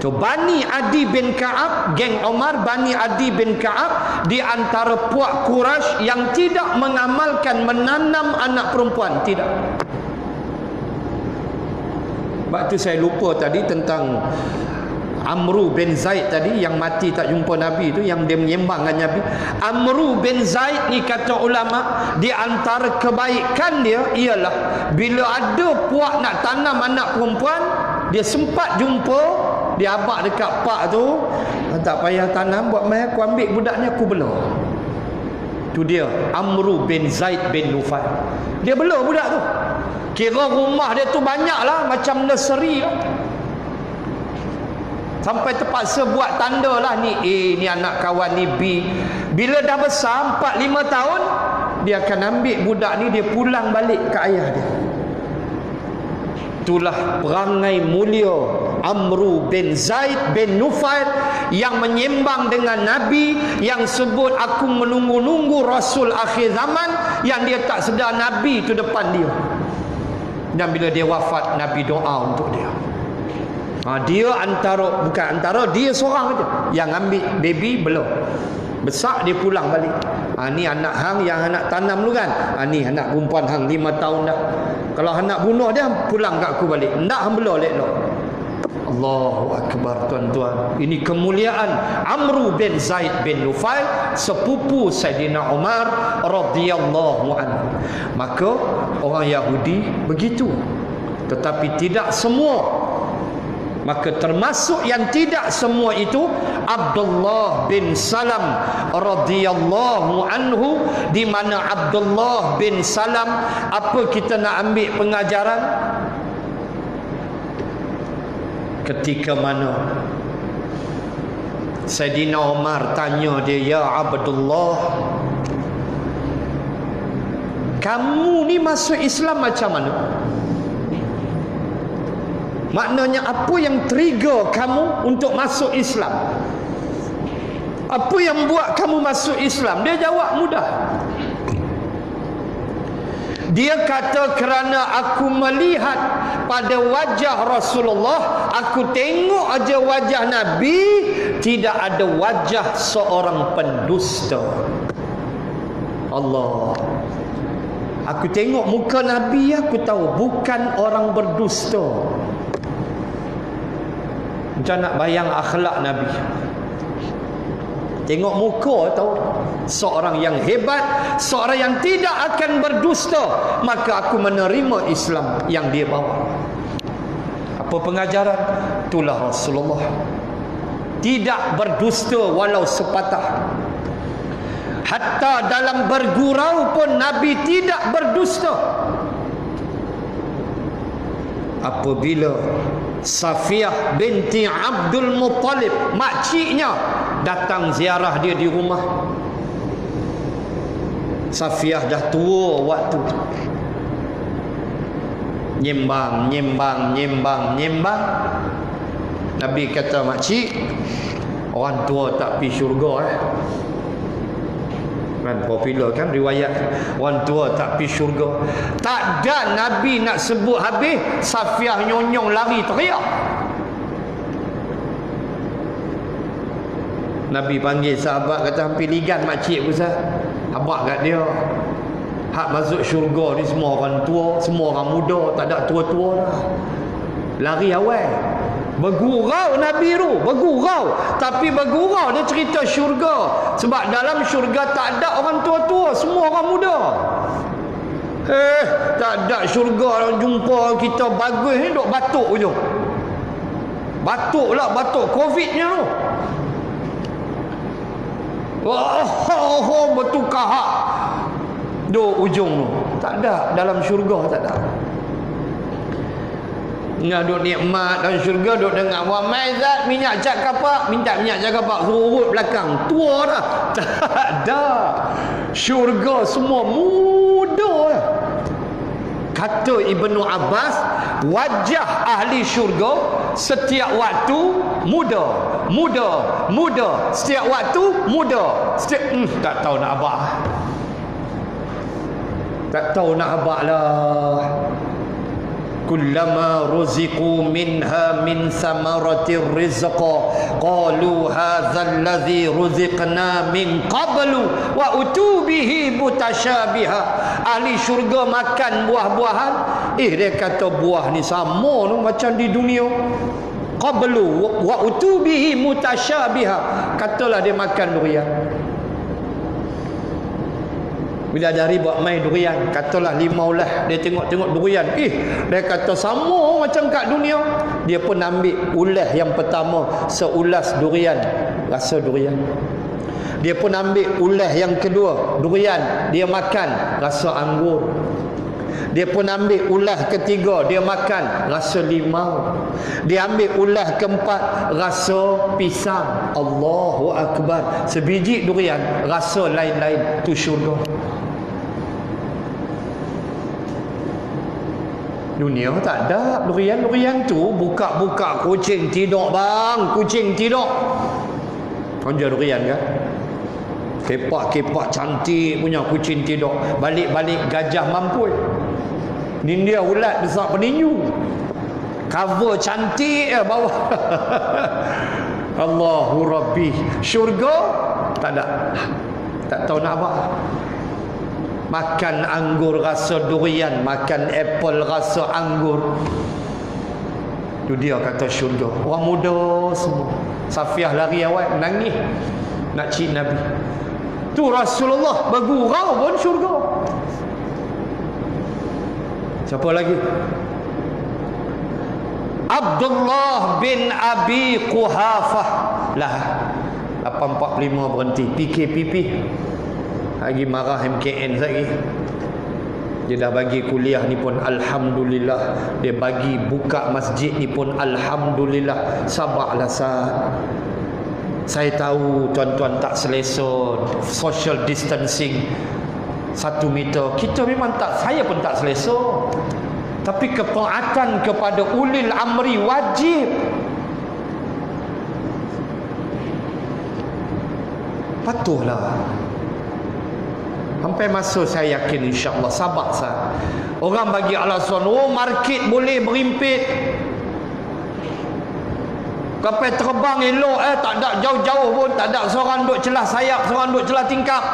So, Bani Adi bin Ka'ab, geng Umar, Bani Adi bin Ka'ab di antara puak Quraisy yang tidak mengamalkan menanam anak perempuan. Tidak. Sebab tu saya lupa tadi tentang Amru bin Zaid tadi yang mati tak jumpa Nabi tu, yang dia menyembang dengan Nabi. Amru bin Zaid ni kata ulama, di antara kebaikan dia ialah bila ada puak nak tanam anak perempuan, dia sempat jumpa, dia abak dekat pak tu, tak payah tanam, buat mai aku ambil budak ni aku bela. Tu dia Amru bin Zaid bin Nufail. Dia bela budak tu. Kira rumah dia tu banyaklah macam nursery lah. Sampai terpaksa buat tanda lah, ni A, ni anak kawan, ni B. Bila dah besar 4-5 tahun, dia akan ambil budak ni, dia pulang balik ke ayah dia. Itulah perangai mulia Amru bin Zaid bin Nufail yang menyembang dengan Nabi, yang sebut aku menunggu-nunggu Rasul akhir zaman, yang dia tak sedar Nabi itu depan dia. Dan bila dia wafat, Nabi doa untuk dia. Dia dia seorang saja yang ambil baby belum besar, dia pulang balik. Ni anak hang yang anak tanam dulu kan, ni anak perempuan hang 5 tahun dah. Kalau anak bunuh dia, pulang kat aku balik. Ndak hang bela elok. Allahu Akbar, tuan-tuan. Ini kemuliaan Amru bin Zaid bin Nufail, sepupu Sayyidina Umar radhiyallahu anhu. Maka orang Yahudi begitu, tetapi tidak semua. Maka termasuk yang tidak semua itu Abdullah bin Salam radhiyallahu anhu, di mana Abdullah bin Salam, apa kita nak ambil pengajaran? Ketika mana Sayyidina Umar tanya dia, ya Abdullah, kamu ni masuk Islam macam mana? Maknanya apa yang trigger kamu untuk masuk Islam? Apa yang buat kamu masuk Islam? Dia jawab mudah. Dia kata, kerana aku melihat pada wajah Rasulullah, aku tengok aja wajah Nabi, tidak ada wajah seorang pendusta. Allah. Aku tengok muka Nabi, aku tahu bukan orang berdusta. Macam nak bayang akhlak Nabi. Tengok muka tahu seorang yang hebat, seorang yang tidak akan berdusta, maka aku menerima Islam yang dia bawa. Apa pengajaran? Itulah Rasulullah. Tidak berdusta walau sepatah. Hatta dalam bergurau pun Nabi tidak berdusta. apabila Safiyah binti Abdul Muttalib, makciknya, datang ziarah dia di rumah. Safiyah dah tua waktu tu. Nyembang. Nabi kata, makcik, orang tua tak pergi syurga kan popular kan riwayat, orang tua tak pergi syurga. Tak ada Nabi nak sebut habis, Safiyah nyonyong lari teriak. Nabi panggil sahabat, kata hampir ligan makcik Ustaz. Abang kat dia, hak masuk syurga ni semua orang tua, semua orang muda, tak ada tua-tua dah. Lari awal. Bergurau Nabi tu, bergurau. Tapi bergurau dia cerita syurga. Sebab dalam syurga tak ada orang tua-tua, semua orang muda. Tak ada syurga jumpa kita bagus ni duk batuk je. Batuk lah, batuk Covid-nya tu. Betul kahak duk ujung tu. Tak ada dalam syurga, tak ada. Duk nikmat dalam syurga, duk dengar wa maizat minyak cat kapak, minta minyak cat kapak, suruh urut belakang, tua dah. Tak ada. Syurga semua muda lah. Kata Ibnu Abbas, wajah ahli syurga setiap waktu muda, setiap waktu muda. Tak tahu nak abak. Tak tahu nak abak lah. Kullama ruziqu minha min samaratir rizqa qalu hadzal ladzi ruziqna min qablu wa utubihi mutasyabiha. Ahli syurga makan buah-buahan, dia kata buah ni sama tu macam di dunia. Qablu wa utubihi mutasyabiha. Katalah dia makan durian. Bila ada hari buat main durian, katalah 5 ulas, dia tengok-tengok durian, dia kata sama macam kat dunia. Dia pun ambil ulas yang pertama, seulas durian, rasa durian. Dia pun ambil ulas yang kedua, durian, dia makan, rasa anggur. Dia pun ambil ulas ketiga, dia makan, rasa limau. Dia ambil ulas keempat, rasa pisang. Allahu Akbar. Sebiji durian, rasa lain-lain. Tu syurga. Dunia tak ada. Durian-durian tu buka-buka, kucing tidur bang, kucing tidur. Konja durian kan? Kepak-kepak cantik punya kucing tidur. Balik-balik gajah mampu. Ni dia ulat besar peninju. Cover cantik bawah. Allahu Rabbi. Syurga tak ada. Tak tahu nak apa. Makan anggur rasa durian, makan apple rasa anggur. Itu dia kata syurga. Orang muda semua. Safiyah lari awal, nangis nak cik Nabi. Tu Rasulullah bergurau pun syurga. Siapa lagi? Abdullah bin Abi Quhafah. Lah 8.45 berhenti. PKPP lagi marah MKN lagi. Dia dah bagi kuliah ni pun alhamdulillah. Dia bagi buka masjid ni pun alhamdulillah. Sabarlah sah. Saya tahu tuan-tuan tak selesa social distancing 1 meter. Kita memang tak, saya pun tak selesa. Tapi ketaatan kepada ulil amri wajib. Patuhlah. Sampai masa saya yakin insya-Allah, sabar sah. Orang bagi alasan, market boleh berimpit. Kapal terbang elok tak ada jauh-jauh pun, tak ada seorang duk celah sayap, seorang duk celah tingkap.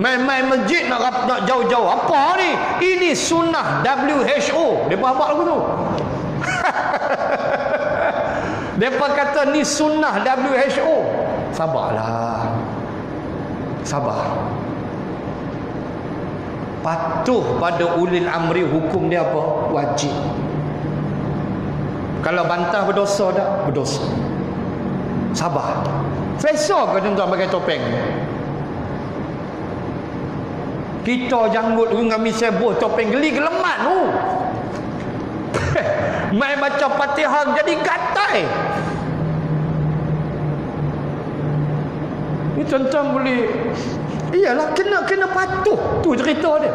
Main-main masjid nak jauh-jauh. Apa ni? Ini sunnah WHO. Depa apa lagu tu? Depa kata ni sunnah WHO. Sabarlah. Sabar. Patuh pada ulil amri, hukum dia apa? Wajib. Kalau bantah berdosa tak? Berdosa. Sabar. Selesa ke tuan-tuan pakai topeng? Kita janggut dengan misebah topeng geli gelemat tu. Mai baca Fatihah jadi gatai. Ni tuan-tuan boleh, iyalah kena patuh. Tu cerita dia.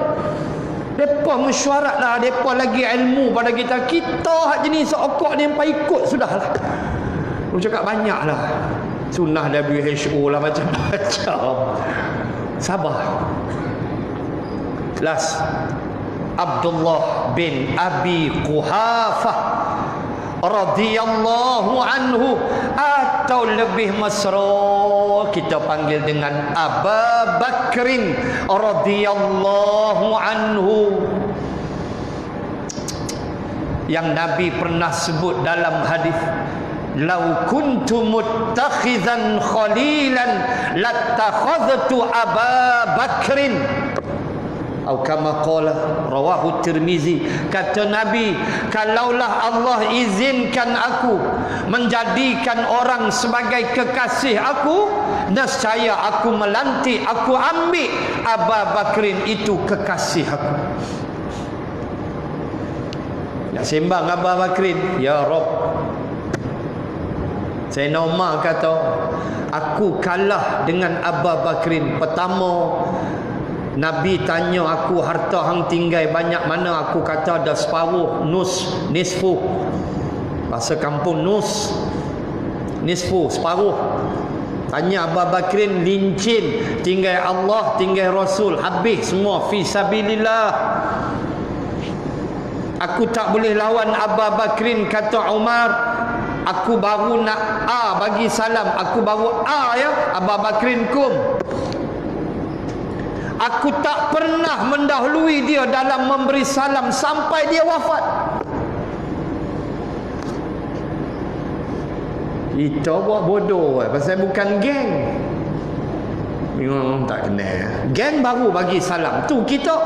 Depa mesyuarat lah, depa lagi ilmu pada kita. Kita hak jenis seokok ni empat ikut sudahlah. Aku cakap banyak lah. Sunnah WHO lah macam-macam. Sabar. Last, Abdullah bin Abi Quhafah radhiyallahu anhu, atau lebih mesra kita panggil dengan Abu Bakrin radhiyallahu anhu, yang Nabi pernah sebut dalam hadis, "Lau kuntu muttakhizan khalilan lattakhadhtu Abu Bakrin." Atau kama qala rawahu Tirmizi, kata Nabi, kalaulah Allah izinkan aku menjadikan orang sebagai kekasih aku, nescaya aku melantik, aku ambil Abu Bakrin itu kekasih aku. Nak sembang Abu Bakrin, ya Rabb, Sayyidina Umar kata, aku kalah dengan Abu Bakrin. Pertama, Nabi tanya aku, harta hang tinggal banyak mana? Aku kata ada separuh, nisfu. Bahasa kampung nisfu, separuh. Tanya Abu Bakrin, lincin, tinggal Allah, tinggal Rasul, habis semua fi sabilillah. Aku tak boleh lawan Abu Bakrin, kata Umar. Aku baru nak bagi salam, aku baru ya, Abu Bakrin kum. Aku tak pernah mendahului dia dalam memberi salam sampai dia wafat. Kita buat bodoh pasal bukan geng. Memang tak kenal. Geng baru bagi salam. Tu kita.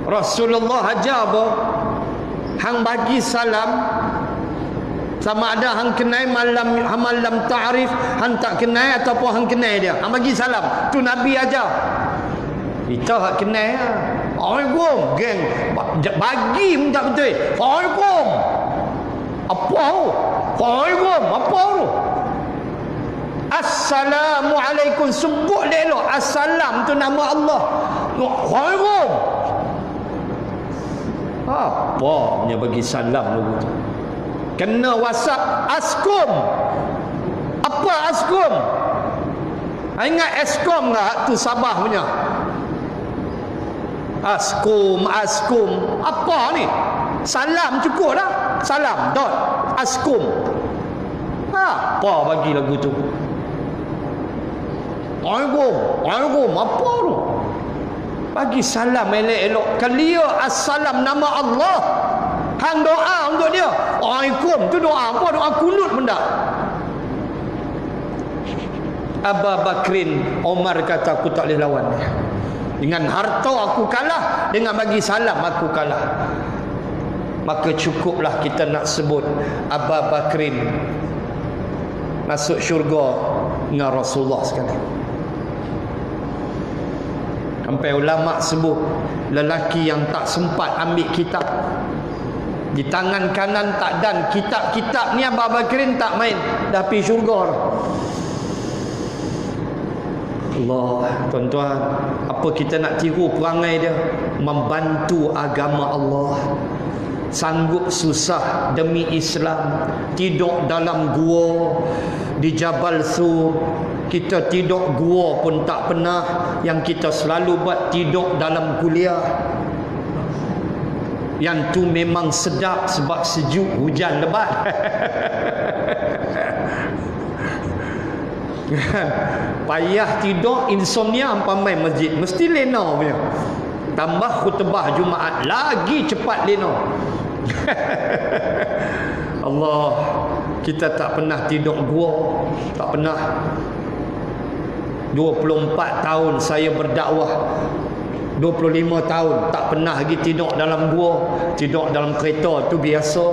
Rasulullah ajar apa? Hang bagi salam, sama ada hang kenal malam ta'rif, hang tak kenal ataupun hang kenal dia, hang bagi salam. Tu Nabi ajar. Kita hak kenal. Assalamualaikum, geng. Bagi pun tak betul. Assalamualaikum. Apa tu? Assalamualaikum. Apa tu? Assalamualaikum. Sebut dia elok. Assalam tu nama Allah. Assalamualaikum. Apa punya bagi salam dulu tu? Kena WhatsApp askum. Apa askum? Ingat Eskom tak? Tu Sabah punya. Askum. Apa ni? Salam cukup lah. Salam dot askum. Apa bagi lagu tu? Waalaikum. Apa tu? Bagi salam elok-elok. Kelia assalam nama Allah. Hang doa untuk dia. Waalaikum tu doa apa? Doa kunut benda. Abu Bakrin, Omar kata aku tak boleh lawan dia. Dengan harta aku kalah, dengan bagi salam aku kalah. Maka cukuplah kita nak sebut Abu Bakrin masuk syurga dengan Rasulullah sekali. Sampai ulama sebut lelaki yang tak sempat ambil kitab. Di tangan kanan tak dan kitab-kitab ni Abu Bakrin tak main, dah pergi syurga. Allah, tuan-tuan, apa kita nak tiru perangai dia? Membantu agama Allah. Sanggup susah demi Islam. Tidur dalam gua di Jabal Sur. Kita tidur gua pun tak pernah. Yang kita selalu buat tidur dalam kuliah. Yang tu memang sedap sebab sejuk, hujan lebat. Payah tidur, insomnia, ampamai masjid mesti lena punya. Tambah khutbah Jumaat lagi cepat lena. Allah, kita tak pernah tidur gua, tak pernah. 24 tahun saya berdakwah, 25 tahun tak pernah lagi tidur dalam gua. Tidur dalam kereta tu biasa.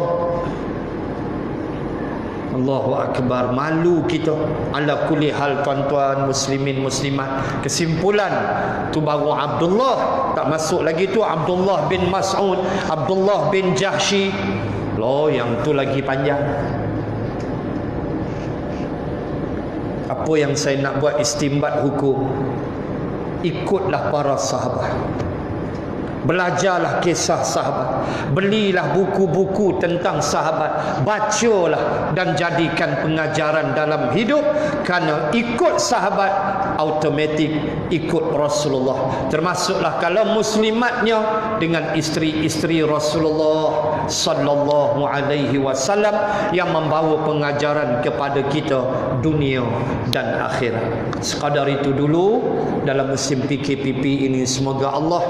Allahu Akbar. Malu kita. Ala kulli hal, tuan-tuan muslimin muslimat, kesimpulan tu baru Abdullah, tak masuk lagi tu Abdullah bin Mas'ud, Abdullah bin Jahsy. Loh, yang tu lagi panjang. Apa yang saya nak buat istimbat hukum, ikutlah para sahabat, belajarlah kisah sahabat, belilah buku-buku tentang sahabat, bacalah dan jadikan pengajaran dalam hidup. Kerana ikut sahabat automatik ikut Rasulullah. Termasuklah kalau muslimatnya dengan isteri-isteri Rasulullah sallallahu alaihi wasallam yang membawa pengajaran kepada kita dunia dan akhirat. Sekadar itu dulu dalam musim PKPP ini. Semoga Allah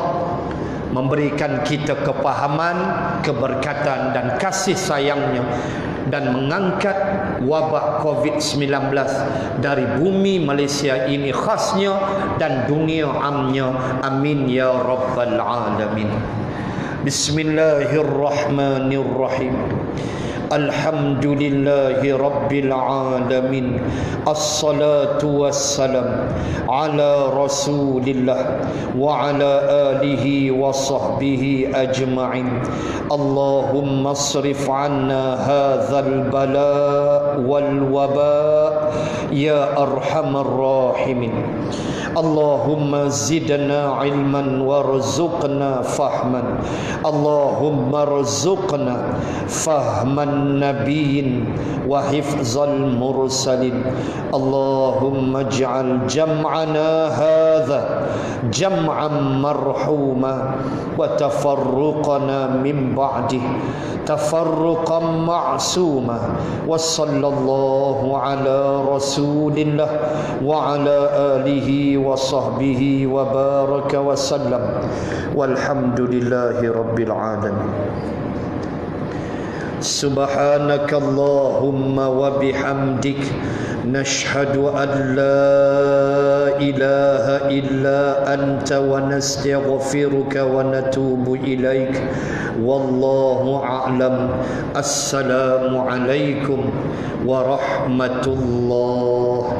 memberikan kita kepahaman, keberkatan dan kasih sayangnya, dan mengangkat wabak COVID-19 dari bumi Malaysia ini khasnya dan dunia amnya. Amin ya rabbal alamin. Bismillahirrahmanirrahim. Alhamdulillahi rabbil alamin. Assalatu wassalam ala rasulillah wa ala alihi wa sahbihi ajma'in. Allahumma asrif anna hadzal bala wal waba ya arhamar rahimin. Allahumma zidna ilman warzuqna fahman. Allahumma rzuqna fahman nabiyyin wa hifzal mursalin. Allahumma ij'al jam'ana hadha jam'an marhuma wa tafarruqana min ba'dih tafarruqan ma'suma. Wa sallallahu ala rasulillah wa ala alihi wa sahbihi wa baraka wa sallam. Walhamdulillahi rabbil alamin. Subhanaka Allahumma wa bihamdik, nashhadu an la ilaha illa anta wa nastaghfiruka wa natubu ilaik. Wallahu a'lam. Assalamu alaikum warahmatullahi